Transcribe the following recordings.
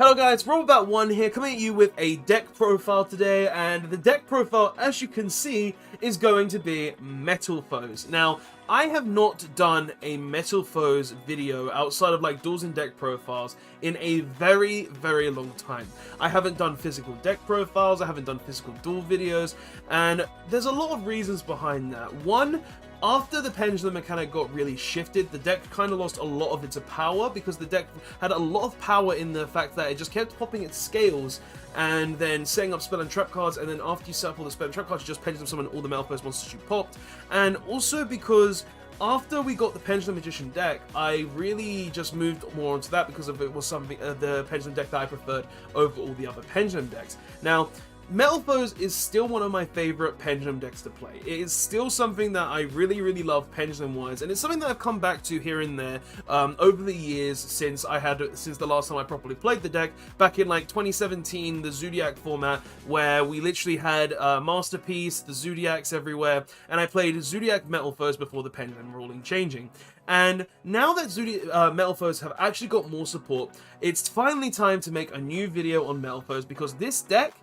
Hello guys, Robobat1 here, coming at you with a deck profile today, and the deck profile, as you can see, is going to be Metalfoes. Now, I have not done a Metalfoes video outside of like duels and deck profiles in a very, very long time. I haven't done physical deck profiles, I haven't done physical duel videos, and there's a lot of reasons behind that. One, after the Pendulum mechanic got really shifted, the deck kind of lost a lot of its power because the deck had a lot of power in the fact that it just kept popping its scales and then setting up spell and trap cards, and then after you set up all the spell and trap cards, you just Pendulum summon all the Metalfoes monsters you popped. And also because after we got the Pendulum Magician deck, I really just moved more onto that because of it was something the Pendulum deck that I preferred over all the other Pendulum decks. Now, Metalfoes is still one of my favorite Pendulum decks to play. It is still something that I really, really love Pendulum-wise, and it's something that I've come back to here and there over the years since the last time I properly played the deck, back in like 2017, the Zodiac format, where we literally had Masterpiece, the Zodiacs everywhere, and I played Zodiac Metalfoes before the Pendulum ruling changing. And now that Metalfoes have actually got more support, it's finally time to make a new video on Metalfoes because this deck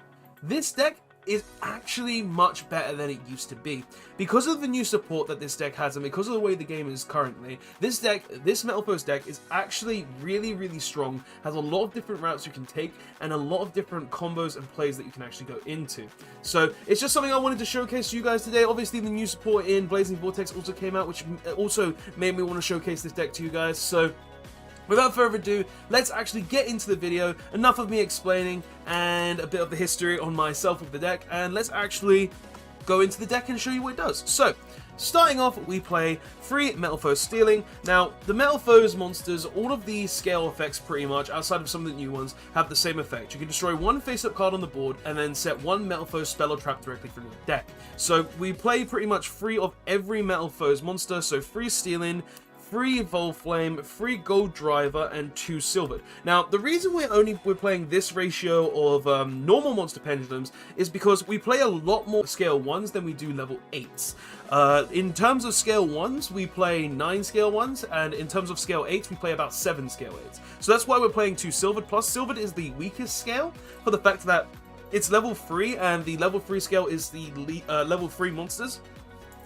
is actually much better than it used to be. Because of the new support that this deck has and because of the way the game is currently, this Metalfoes deck is actually really, really strong, has a lot of different routes you can take, and a lot of different combos and plays that you can actually go into. So it's just something I wanted to showcase to you guys today. Obviously the new support in Blazing Vortex also came out, which also made me want to showcase this deck to you guys. So without further ado, let's actually get into the video. Enough of me explaining and a bit of the history on myself with the deck, and let's actually go into the deck and show you what it does. So, starting off, we play 3 Metalfoes Stealing. Now, the Metalfoes monsters, all of the scale effects pretty much, outside of some of the new ones, have the same effect. You can destroy 1 face-up card on the board and then set 1 Metalfoes spell or trap directly from your deck. So, we play pretty much 3 of every Metalfoes monster, so 3 Stealing, 3 Volflame, 3 Gold Driver, and 2 Silvered. Now, the reason we're playing this ratio of normal monster pendulums is because we play a lot more scale 1s than we do level 8s. In terms of scale 1s, we play 9 scale 1s, and in terms of scale 8s, we play about 7 scale 8s. So that's why we're playing 2 Silvered, plus Silvered is the weakest scale for the fact that it's level 3, and the level 3 scale is the level 3 monsters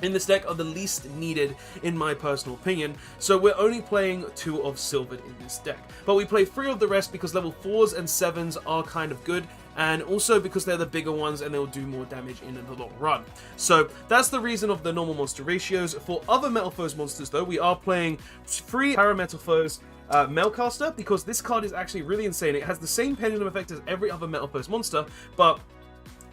in this deck are the least needed in my personal opinion, so we're only playing 2 of Silvered in this deck. But we play 3 of the rest because level 4s and 7s are kind of good, and also because they're the bigger ones and they'll do more damage in the long run. So that's the reason of the normal monster ratios. For other Metalfoes monsters though, we are playing 3 Parametalfoes Melcaster, because this card is actually really insane. It has the same pendulum effect as every other Metalfoes monster, but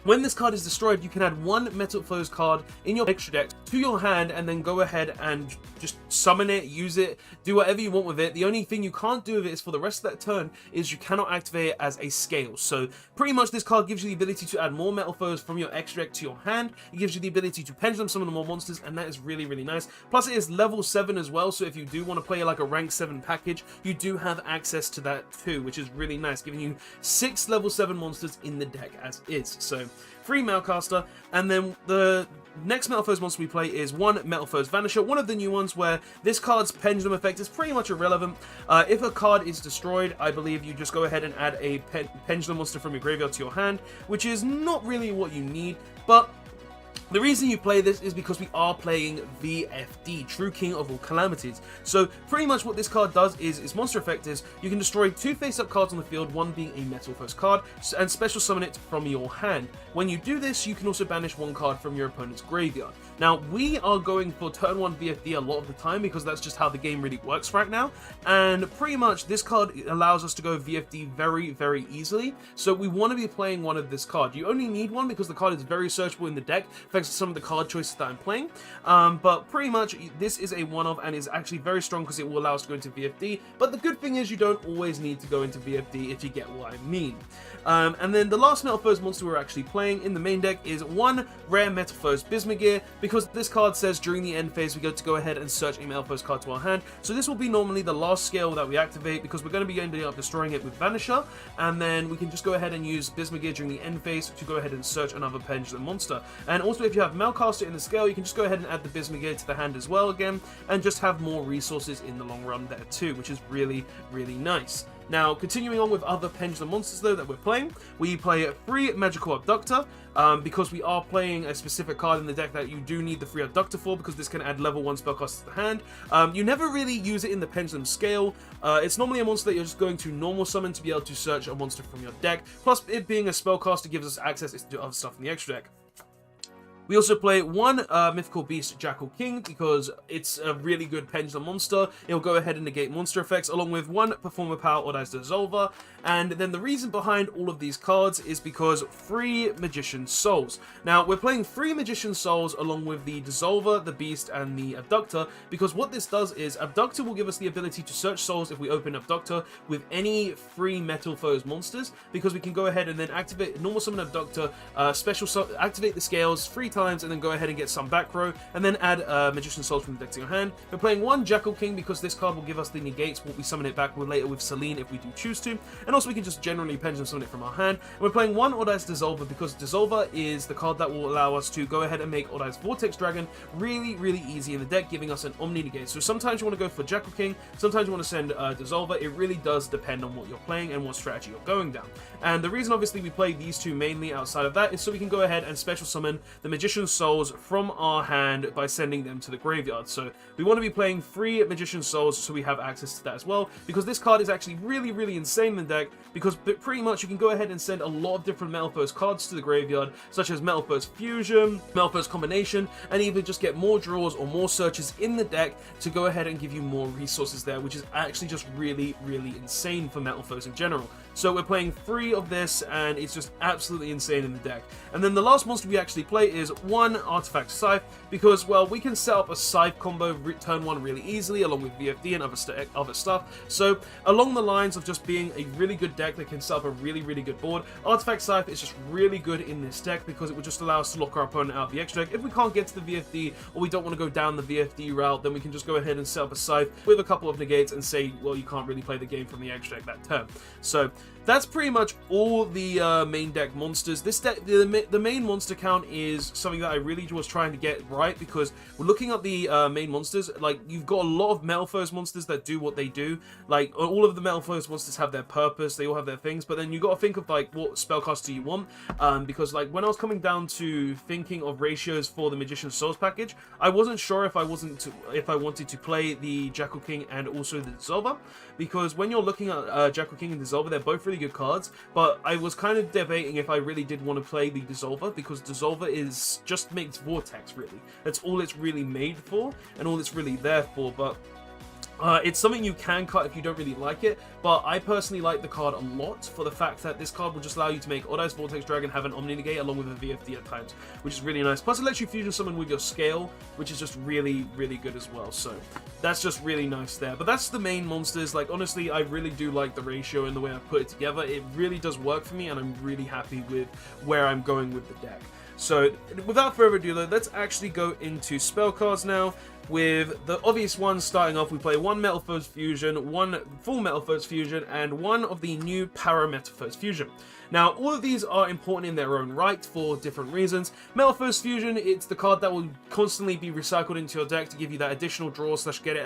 when this card is destroyed, you can add 1 Metalfoes card in your extra deck to your hand and then go ahead and just summon it, use it, do whatever you want with it. The only thing you can't do with it is for the rest of that turn is you cannot activate it as a scale. So pretty much this card gives you the ability to add more Metalfoes from your extra deck to your hand. It gives you the ability to Pendulum summon more monsters, and that is really, really nice. Plus it is level 7 as well, so if you do want to play like a rank 7 package, you do have access to that too, which is really nice, giving you 6 level 7 monsters in the deck as is. So 3 Melcaster, and then the next Metalfoes monster we play is 1 Metalfoes Vanisher, one of the new ones where this card's pendulum effect is pretty much irrelevant. If a card is destroyed, I believe you just go ahead and add a pendulum monster from your graveyard to your hand, which is not really what you need, but the reason you play this is because we are playing VFD, True King of All Calamities. So pretty much what this card does is, its monster effect is, you can destroy 2 face-up cards on the field, 1 being a Metalfoes card, and special summon it from your hand. When you do this, you can also banish 1 card from your opponent's graveyard. Now, we are going for turn 1 VFD a lot of the time because that's just how the game really works right now, and pretty much this card allows us to go VFD very, very easily, so we want to be playing 1 of this card. You only need 1 because the card is very searchable in the deck, thanks to some of the card choices that I'm playing, but pretty much this is a one-of and is actually very strong because it will allow us to go into VFD, but the good thing is you don't always need to go into VFD if you get what I mean. And then the last Metalfoes monster we're actually playing in the main deck is 1 Rare Metalfoes Bismugear, because this card says during the end phase we get to go ahead and search a Metalfoes card to our hand, so this will be normally the last scale that we activate because we're going to be ending up destroying it with Vanisher, and then we can just go ahead and use Bismugear during the end phase to go ahead and search another Pendulum monster. And also if you have Melcaster in the scale, you can just go ahead and add the Bismugear to the hand as well again, and just have more resources in the long run there too, which is really, really nice. Now, continuing on with other Pendulum monsters though that we're playing, we play free Magical Abductor, because we are playing a specific card in the deck that you do need the free Abductor for, because this can add level 1 spellcast to the hand. You never really use it in the Pendulum scale. It's normally a monster that you're just going to normal summon to be able to search a monster from your deck, plus it being a spellcaster gives us access to other stuff in the extra deck. We also play one Mythical Beast Jackal King because it's a really good Pendulum monster. It'll go ahead and negate monster effects, along with one Performer Power or Dice Dissolver. And then the reason behind all of these cards is because free Magician Souls. Now, we're playing free Magician Souls along with the Dissolver, the Beast, and the Abductor, because what this does is Abductor will give us the ability to search souls if we open Abductor with any free Metalfoes monsters, because we can go ahead and then activate normal summon Abductor, activate the scales 3 times, and then go ahead and get some back row, and then add Magician Souls from the deck to your hand. We're playing one Jackal King because this card will give us the negates what we summon it back with later with Selene if we do choose to, and also we can just generally Pendulum summon it from our hand. And we're playing one Odd Eyes Dissolver because Dissolver is the card that will allow us to go ahead and make Odd Eyes Vortex Dragon really easy in the deck, giving us an Omni negate. So sometimes you want to go for Jackal King, sometimes you want to send Dissolver. It really does depend on what you're playing and what strategy you're going down. And the reason obviously we play these two mainly outside of that is so we can go ahead and special summon the Magician Souls from our hand by sending them to the graveyard. So we want to be playing 3 Magician Souls so we have access to that as well, because this card is actually really insane in the deck, because pretty much you can go ahead and send a lot of different Metalfoes cards to the graveyard, such as Metalfoes Fusion, Metalfoes Combination, and even just get more draws or more searches in the deck to go ahead and give you more resources there, which is actually just really insane for Metalfoes in general. So we're playing 3 of this, and it's just absolutely insane in the deck. And then the last monster we actually play is one Artifact Scythe, because, well, we can set up a Scythe combo turn 1 really easily, along with VFD and other stuff. So along the lines of just being a really good deck that can set up a really good board, Artifact Scythe is just really good in this deck because it will just allow us to lock our opponent out of the extra deck. If we can't get to the VFD, or we don't want to go down the VFD route, then we can just go ahead and set up a Scythe with a couple of negates and say, well, you can't really play the game from the extra deck that turn. So that's pretty much all the main deck monsters. This deck, the main monster count is something that I really was trying to get right, because we're looking at the main monsters. Like, you've got a lot of Metalfoes monsters that do what they do. Like, all of the Metalfoes monsters have their purpose, they all have their things, but then you got to think of, like, what spellcaster you want, because, like, when I was coming down to thinking of ratios for the Magician Souls package, I wasn't sure if I wanted to play the Jackal King and also the Dissolver, because when you're looking at Jackal King and Dissolver, they're both really good cards, but I was kind of debating if I really did want to play the Dissolver, because Dissolver just makes Vortex, really. That's all it's really made for, and all it's really there for, but it's something you can cut if you don't really like it, but I personally like the card a lot for the fact that this card will just allow you to make Odd Eyes Vortex Dragon have an Omni Negate along with a VFD at times, which is really nice. Plus it lets you fusion summon with your scale, which is just really good as well, so that's just really nice there. But that's the main monsters. Like, honestly, I really do like the ratio and the way I put it together. It really does work for me, and I'm really happy with where I'm going with the deck. So without further ado though, let's actually go into spell cards now. With the obvious ones starting off, we play one Metalfoes Fusion, one full Metalfoes Fusion, and one of the new Para Metalfoes Fusion. Now, all of these are important in their own right for different reasons. Metalfoes Fusion, it's the card that will constantly be recycled into your deck to give you that additional draw / get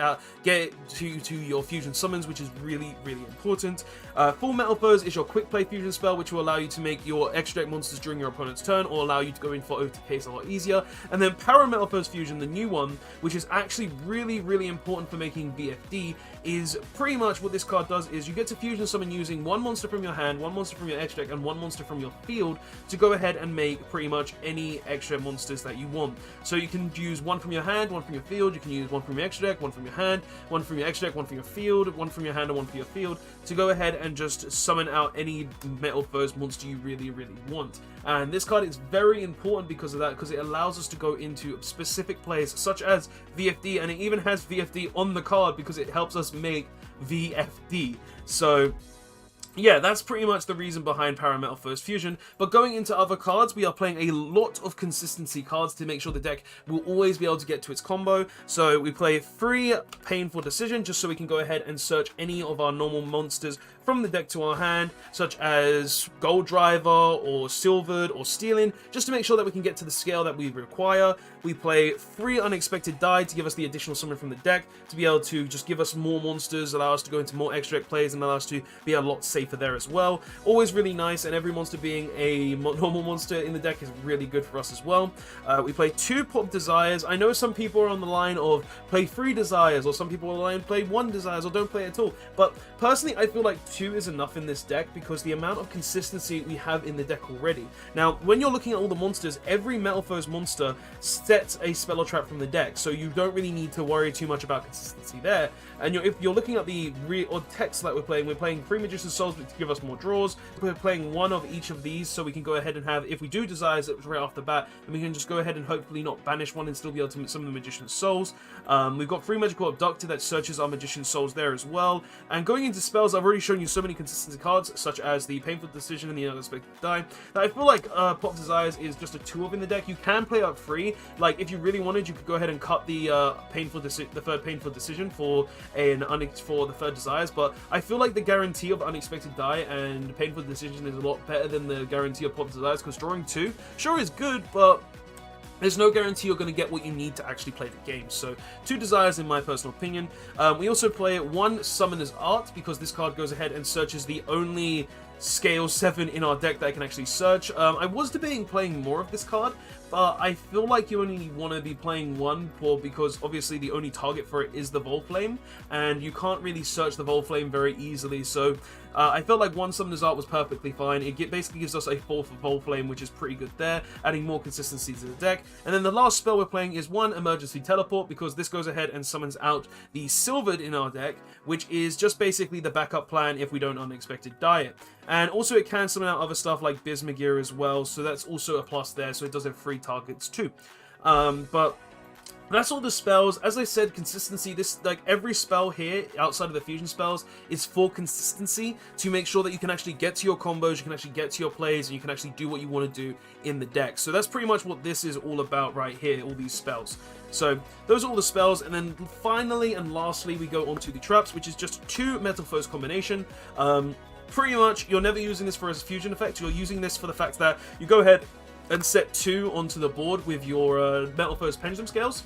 it to your fusion summons, which is really important. Full Metalfoes is your quick play fusion spell, which will allow you to make your extra deck monsters during your opponent's turn, or allow you to go in for OTKs a lot easier. And then Para Metalfoes Fusion, the new one, which is actually really important for making VFD, is pretty much what this card does is you get to fusion summon using one monster from your hand, one monster from your extra deck, and one monster from your field to go ahead and make pretty much any extra monsters that you want. So you can use one from your hand, one from your field, you can use one from your extra deck, one from your hand, one from your extra deck, one from your field, one from your hand, and one from your field to go ahead and just summon out any Metalfoes monster you really want. And this card is very important because of that, because it allows us to go into specific plays such as VFD, and it even has VFD on the card because it helps us make VFD. So yeah, that's pretty much the reason behind Para Metalfoes Fusion. But going into other cards, we are playing a lot of consistency cards to make sure the deck will always be able to get to its combo. So we play 3 Painful Decision, just so we can go ahead and search any of our normal monsters from the deck to our hand, such as Gold Driver or Silvered or Stealing, just to make sure that we can get to the scale that we require. We play 3 Unexpected Die to give us the additional summon from the deck, to be able to just give us more monsters, allow us to go into more extra deck plays, and allow us to be a lot safer there as well. Always really nice, and every monster being a normal monster in the deck is really good for us as well. We play 2 Pop Desires. I know some people are on the line of play 3 Desires, or some people are on the line play 1 Desires, or don't play at all. But personally, I feel like 2 is enough in this deck because the amount of consistency we have in the deck already. Now, when you're looking at all the monsters, every Metalfoes monster sets a spell or trap from the deck, so you don't really need to worry too much about consistency there. And if you're looking at the text that we're playing 3 Magician's Souls to give us more draws. We're playing 1 of each of these, so we can go ahead and have, if we do Desires right off the bat, then we can just go ahead and hopefully not banish 1 and still be able to summon the Magician's Souls. We've got 3 Magical Abductor that searches our Magician's Souls there as well. And going into spells, I've already shown you so many consistency cards, such as the Painful Decision and the Unexpected Die, that I feel like Pop Desires is just a 2 of in the deck. You can play up 3. Like, if you really wanted, you could go ahead and cut the third Painful Decision for the third Desires, but I feel like the guarantee of Unexpected Die and Painful Decision is a lot better than the guarantee of Pop Desires, because drawing 2 sure is good, but there's no guarantee you're going to get what you need to actually play the game. So 2 Desires in my personal opinion. We also play 1 Summoner's Art, because this card goes ahead and searches the only scale 7 in our deck that I can actually search. I was debating playing more of this card, but I feel like you only want to be playing 1 because obviously the only target for it is the Volflame, and you can't really search the Volflame very easily, so I felt like 1 Summoner's Art was perfectly fine. It basically gives us a 4 for Volflame, which is pretty good there, adding more consistency to the deck. And then the last spell we're playing is 1 Emergency Teleport, because this goes ahead and summons out the Silvered in our deck, which is just basically the backup plan if we don't Unexpected Die it. And also it can summon out other stuff like Bismugear as well, so that's also a plus there, so it does have 3 targets too. But that's all the spells. As I said, consistency, like every spell here outside of the fusion spells is for consistency, to make sure that you can actually get to your combos, you can actually get to your plays, and you can actually do what you want to do in the deck. So that's pretty much what this is all about right here, all these spells. So those are all the spells, and then finally and lastly we go on to the traps, which is just 2 Metalfoes combination. Pretty much you're never using this for a fusion effect, you're using this for the fact that you go ahead and set 2 onto the board with your Metalfoes Pendulum Scales.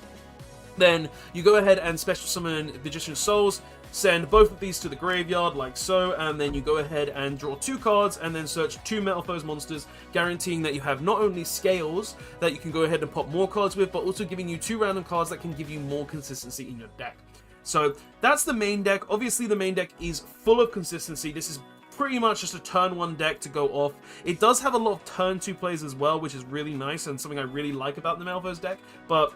Then you go ahead and special summon Magician's Souls, send both of these to the graveyard like so, and then you go ahead and draw 2 cards and then search 2 Metalfoes monsters, guaranteeing that you have not only scales that you can go ahead and pop more cards with, but also giving you 2 random cards that can give you more consistency in your deck. So that's the main deck. Obviously the main deck is full of consistency. This is pretty much just a turn 1 deck to go off. It does have a lot of turn 2 plays as well, which is really nice and something I really like about the Metalfoes deck, but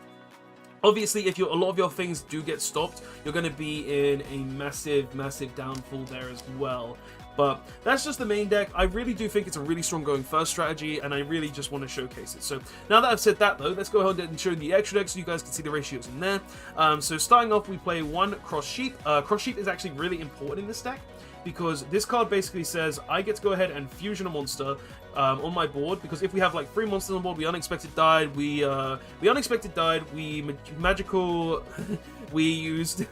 obviously, if a lot of your things do get stopped, you're going to be in a massive, massive downfall there as well. But that's just the main deck. I really do think it's a really strong going first strategy, and I really just want to showcase it. So now that I've said that though, let's go ahead and show the extra deck so you guys can see the ratios in there. So starting off, we play 1 Cross Sheep. Cross Sheep is actually really important in this deck, because this card basically says I get to go ahead and fusion a monster on my board, because if we have like 3 monsters on board, we Unexpected Died, we Unexpected Died, we Magical, we used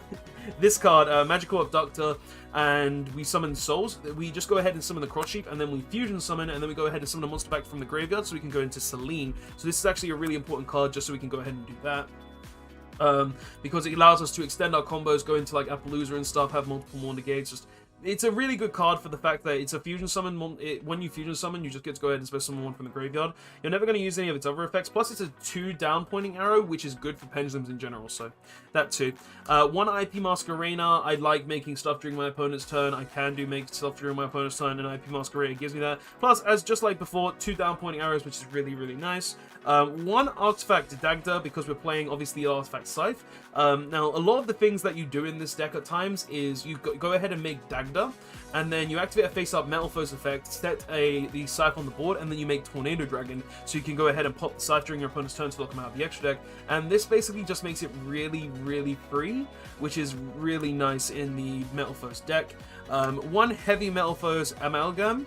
this card, Magical Abductor, and we summon Souls. We just go ahead and summon the Cross Sheep, and then we fusion summon, and then we go ahead and summon a monster back from the graveyard so we can go into Selene. So this is actually a really important card, just so we can go ahead and do that. Because it allows us to extend our combos, go into like Appaloosa and stuff, have multiple more negates. It's a really good card for the fact that it's a fusion summon. When you fusion summon, you just get to go ahead and special summon 1 from the graveyard. You're never going to use any of its other effects. Plus, it's a 2 down pointing arrow, which is good for pendulums in general. So that too. 1 IP Masquerena. I like making stuff during my opponent's turn. I can make stuff during my opponent's turn, and IP Masquerena gives me that. Plus, as just like before, 2 down pointing arrows, which is really, really nice. 1 Artifact Dagda, because we're playing obviously Artifact Scythe. Now, a lot of the things that you do in this deck at times is you go ahead and make Dagda, and then you activate a face-up Metalfoes effect, set the Scythe on the board, and then you make Tornado Dragon, so you can go ahead and pop the Scythe during your opponent's turn to lock them out of the extra deck. And this basically just makes it really, really free, which is really nice in the Metalfoes deck. One Heavy Metalfoes Amalgam.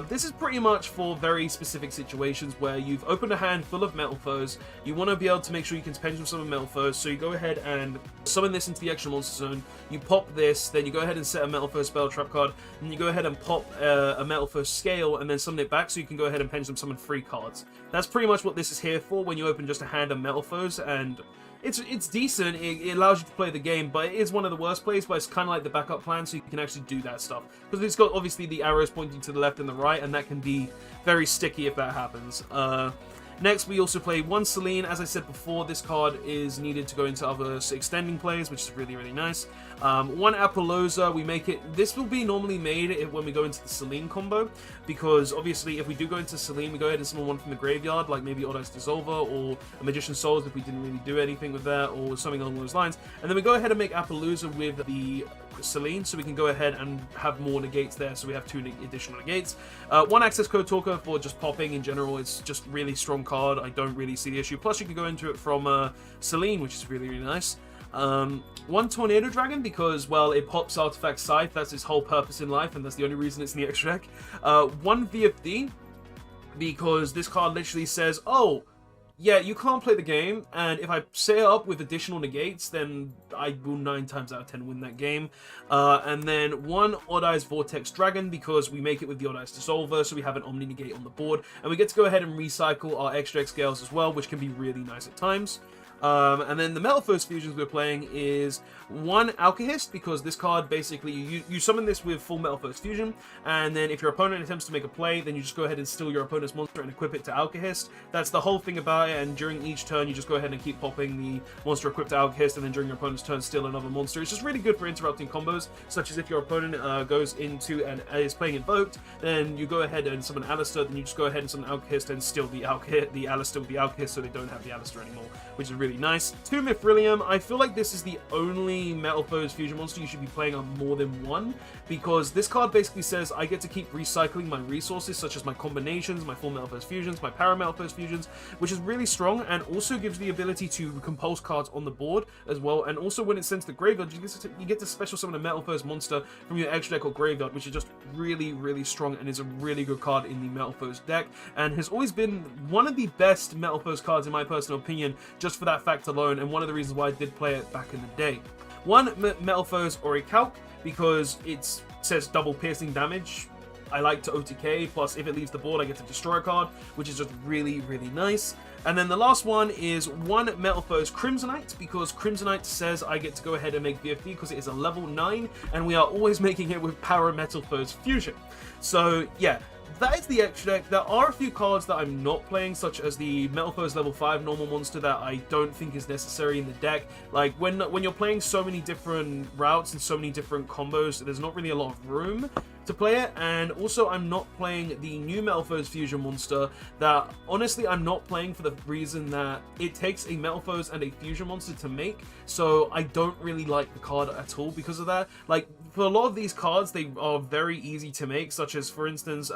This is pretty much for very specific situations where you've opened a hand full of Metalfoes, you want to be able to make sure you can Pendulum summon Metalfoes, so you go ahead and summon this into the extra monster zone, you pop this, then you go ahead and set a Metalfoes spell trap card, and you go ahead and pop a Metalfoes scale, and then summon it back so you can go ahead and Pendulum summon 3 cards. That's pretty much what this is here for when you open just a hand of Metalfoes, and it's decent, it allows you to play the game, but it is one of the worst plays, but it's kind of like the backup plan, so you can actually do that stuff. Because it's got, obviously, the arrows pointing to the left and the right, and that can be very sticky if that happens. Next, we also play one Selene. As I said before, this card is needed to go into other extending plays, which is really, really nice. One Apollosa, we make it... This will be normally made when we go into the Selene combo, because obviously if we do go into Selene, we go ahead and summon one from the graveyard, like maybe Odd Eyes Dissolver or a Magician's Souls if we didn't really do anything with that, or something along those lines. And then we go ahead and make Apollosa with the Selene, so we can go ahead and have more negates there, so we have 2 additional negates. One Access Code Talker for just popping in general. It's just really strong card. I don't really see the issue. Plus you can go into it from Selene, which is really, really nice. One Tornado Dragon because, well, it pops Artifact Scythe. That's its whole purpose in life, and that's the only reason it's in the extra deck. One VFD because this card literally says, oh, yeah, you can't play the game, and if I set it up with additional negates, then I will 9 times out of 10 win that game. And then one Odd Eyes Vortex Dragon, because we make it with the Odd Eyes Dissolver, so we have an Omni Negate on the board, and we get to go ahead and recycle our extra X scales as well, which can be really nice at times. And then the Metalfoes fusions we're playing is one Alkahest, because this card basically, you summon this with full Metalfoes fusion, and then if your opponent attempts to make a play, then you just go ahead and steal your opponent's monster and equip it to Alkahest. That's the whole thing about it, and during each turn you just go ahead and keep popping the monster equipped to Alkahest, and then during your opponent's turn steal another monster. It's just really good for interrupting combos, such as if your opponent goes into and is playing Invoked, then you go ahead and summon Alistair, then you just go ahead and summon Alkahest and steal the Alistair with the Alkahest, so they don't have the Alistair anymore, which is really nice. 2 Mithrilium, I feel like this is the only Metalfoes fusion monster you should be playing on more than one, because this card basically says I get to keep recycling my resources, such as my combinations, my full Metalfoes fusions, my para Metalfoes fusions, which is really strong, and also gives the ability to compulse cards on the board as well, and also when it's sent to the graveyard, you get to special summon a Metalfoes monster from your extra deck or graveyard, which is just really, really strong, and is a really good card in the Metalfoes deck, and has always been one of the best Metalfoes cards in my personal opinion, just for that fact alone, and one of the reasons why I did play it back in the day. One Metalfoes Orichalc, because it says double piercing damage. I like to OTK, plus if it leaves the board I get to destroy a card, which is just really, really nice. And then the last one is one Metalfoes Crimsonite, because Crimsonite says I get to go ahead and make VFD because it is a level 9, and we are always making it with Para Metalfoes Fusion. So yeah, that is the extra deck. There are a few cards that I'm not playing, such as the Metalfoes level 5 normal monster that I don't think is necessary in the deck. Like, when you're playing so many different routes and so many different combos, there's not really a lot of room to play it. And also, I'm not playing the new Metalfoes fusion monster that, honestly, I'm not playing for the reason that it takes a Metalfoes and a fusion monster to make, so I don't really like the card at all because of that. Like, for a lot of these cards, they are very easy to make, such as, for instance,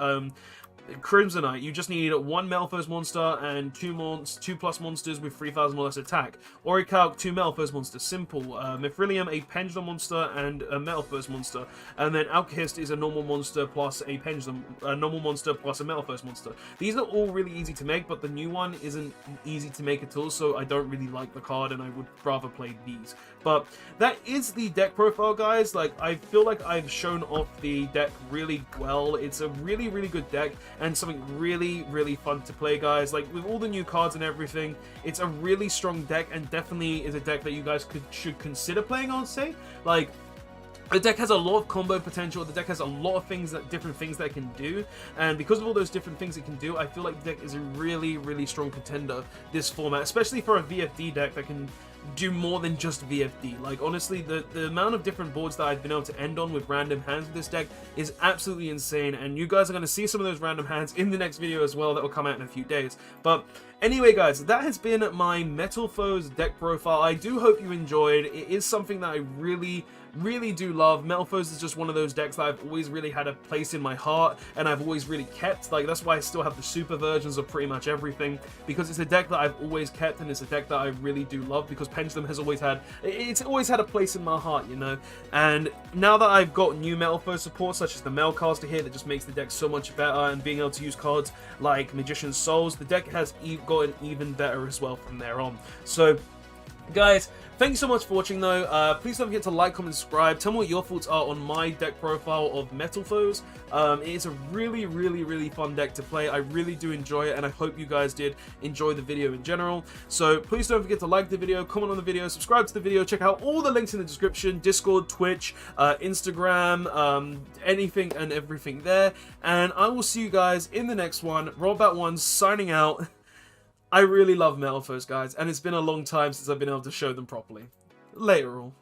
Crimsonite, you just need one Metalfoes monster and 2 plus monsters with 3,000 or less attack. Orichalc, 2 Metalfoes monsters, simple. Mithrilium, a Pendulum monster and a Metalfoes monster. And then Alkahest is a normal monster plus a Pendulum, a normal monster plus a Metalfoes monster. These are all really easy to make, but the new one isn't easy to make at all, so I don't really like the card and I would rather play these. But that is the deck profile, guys. Like, I feel like I've shown off the deck really well. It's a really, really good deck, and something really, really fun to play, guys. Like, with all the new cards and everything, it's a really strong deck, and definitely is a deck that you guys should consider playing, I would say. Like, the deck has a lot of combo potential. The deck has a lot of different things that it can do, and because of all those different things it can do, I feel like the deck is a really, really strong contender this format, especially for a VFD deck that can do more than just VFD. Like, honestly, the amount of different boards that I've been able to end on with random hands with this deck is absolutely insane, and you guys are going to see some of those random hands in the next video as well that will come out in a few days. But anyway, guys, that has been my Metalfoes deck profile. I do hope you enjoyed. It is something that I really, really do love. Metalfoes is just one of those decks that I've always really had a place in my heart, and I've always really kept. Like, that's why I still have the super versions of pretty much everything, because it's a deck that I've always kept, and it's a deck that I really do love, because Pendulum has always had, it's always had a place in my heart, you know. And now that I've got new Metalfoes support, such as the Melcaster here, that just makes the deck so much better, and being able to use cards like Magician's Souls, the deck has gotten even better as well from there on. So, guys, thank you so much for watching though. Please don't forget to like, comment, subscribe. Tell me what your thoughts are on my deck profile of Metalfoes. It is a really fun deck to play. I really do enjoy it, and I hope you guys did enjoy the video in general. So please don't forget to like the video, comment on the video, subscribe to the video, check out all the links in the description, Discord, Twitch, Instagram, anything and everything there. And I will see you guys in the next one. Robbat1 signing out. I really love Metalfoes, guys, and it's been a long time since I've been able to show them properly. Later all.